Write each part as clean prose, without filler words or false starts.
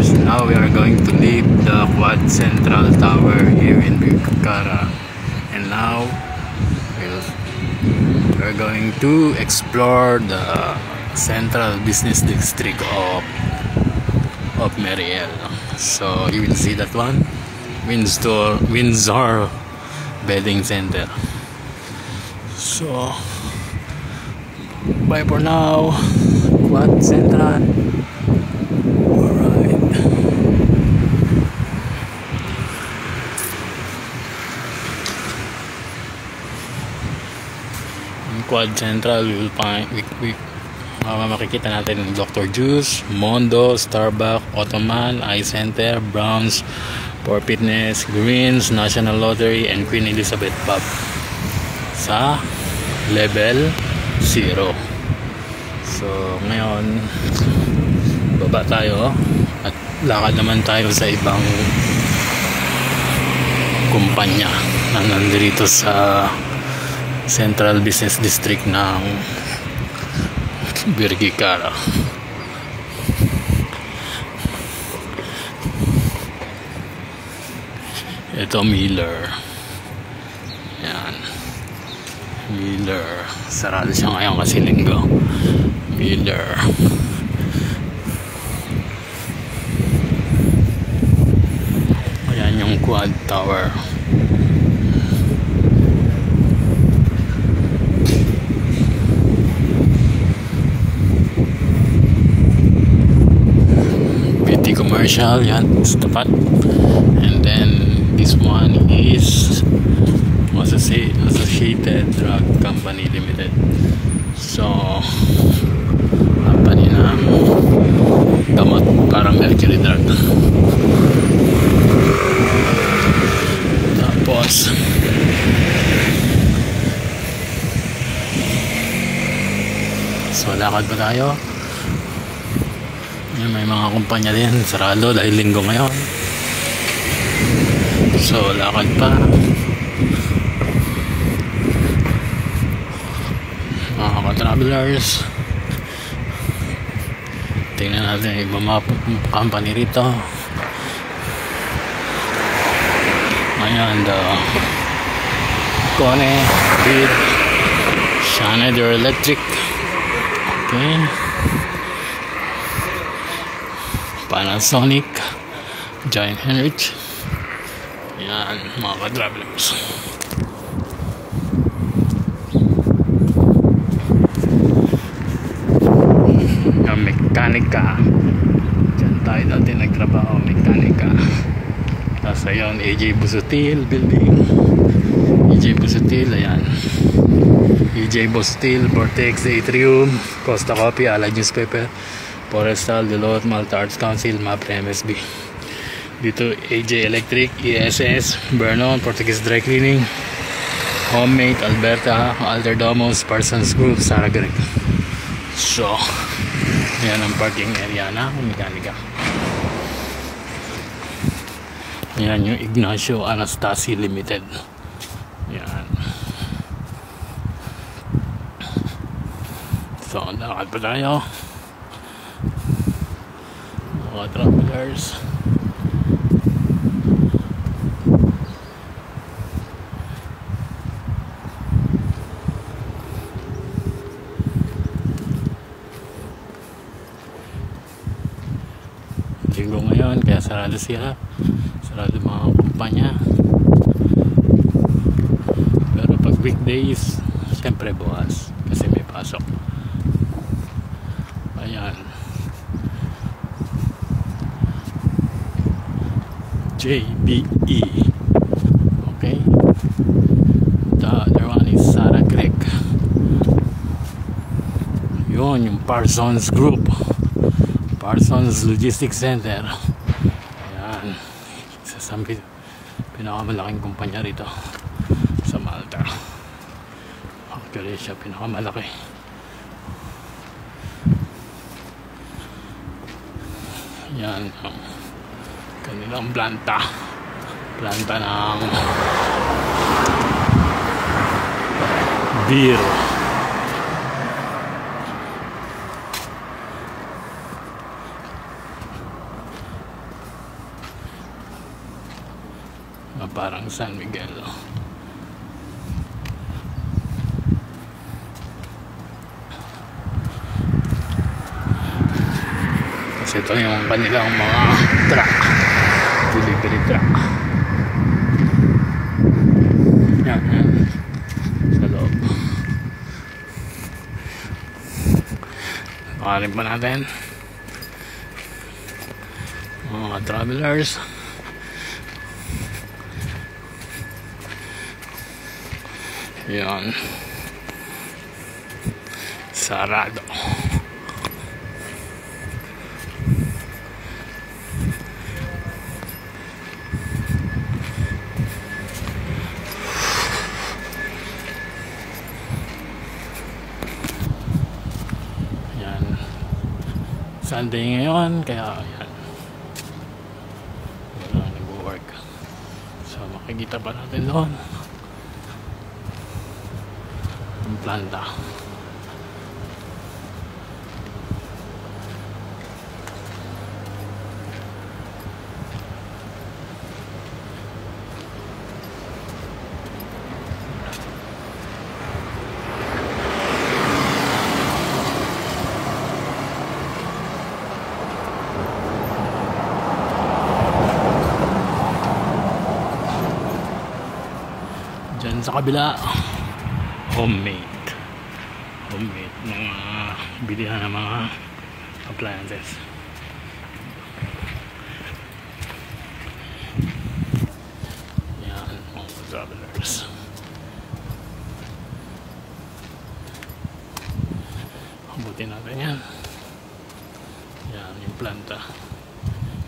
travelers, now we are going to leave the Quad Central Tower here in Birkirkara, and now we're going to explore the Central Business District of Mariel. So you will see that one, Windsor Bedding Center. So bye for now, Quad Central. Alright. In Quad Central, we will find makikita natin yung Dr. Juice, Mondo, Starbucks, Ottoman, Eye Center, Browns, For Fitness, Greens, National Lottery, and Queen Elizabeth Pub sa level 0. So ngayon baba tayo at lakad naman tayo sa ibang kumpanya na nandito sa Central Business District ng Birkirkara. Ito Miller. Yan, Miller. Sarado siya ngayon kasi linggo. Miller. Ayan yung Quad Tower. BT Commercial, yan, sa tapat. And then this one is Associated Drug Company Limited. So company na gamot, parang mercury drug. Tapos so lakad pa tayo. May mga kumpanya din sarado dahil linggo ngayon. So lakad pa. Mga ka-travelers, tingnan natin yung ibang mga company rito. Ayan, the Kone, Reed, Schneider Electric, okay, Panasonic, Giant Henrich. Ayan, mga ka-travelers. Mekanika, dyan tayo dati nagtrabaho, mekanika. Tapos ayun, AJ Busutil building, AJ Busutil, ayan, AJ Busutil, Vortex, Atrium, Costa Coffee, Allied Newspaper, Forestal, Deloitte, Malta Arts Council, MAPRE, MSB. Dito AJ Electric, ESS, Vernon, Portuguese Dry Cleaning, Homemade, Alberta, Alter Domos, Parsons Group, Sarah Greg. So yan ang parking area na mekanika. Yan yung Ignacio Anastasi Limited. Yan. So lakad pa tayo, mga travelers. Linggo ngayon kaya sarado siya, sarado mga kumpanya. Pero pag weekdays syempre bukas kasi may pasok. Ayan, JBE, okay. The other one is Sarah Creek. Yun yung Parsons Group, Parsons Logistics Center. Ayan, isa sa pinakamalaking kumpanya rito sa Malta. Actually siya pinakamalaki. Yan ang kanilang planta ng beer. parang San Miguel. Kasi ito yung kanilang mga truck, delivery truck. Yan sa loob. Pakarin pa natin mga travelers. Yan, sarado. Yan, Sunday ngayon, kaya yan, wala nag-work. So makikita pa natin doon ang planta. Diyan sa kabila, homemade mga bilihan ng mga appliances. Yan mga travelers. Abutin natin yan. Yan yung planta.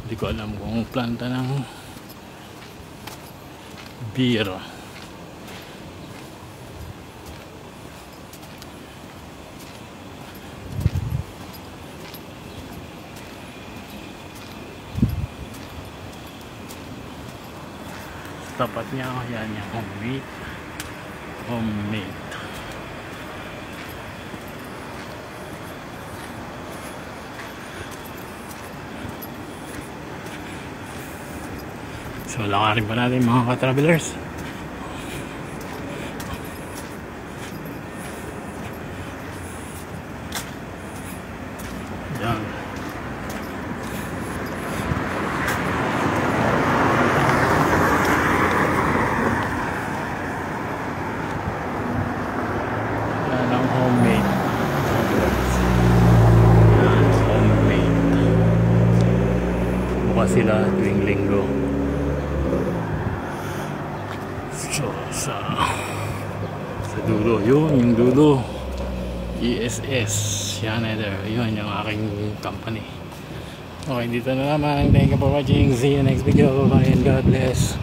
Hindi ko alam kung planta ng beer. Tapat niya, yan yung homemade. So lakarin pa natin mga ka-travelers. Yan. Sila tuwing linggo. So sa dulo, yung dulo, ESS Schneider, yun yung aking company. Okay, dito na naman. Thank you for watching. See you next video. Bye and God bless.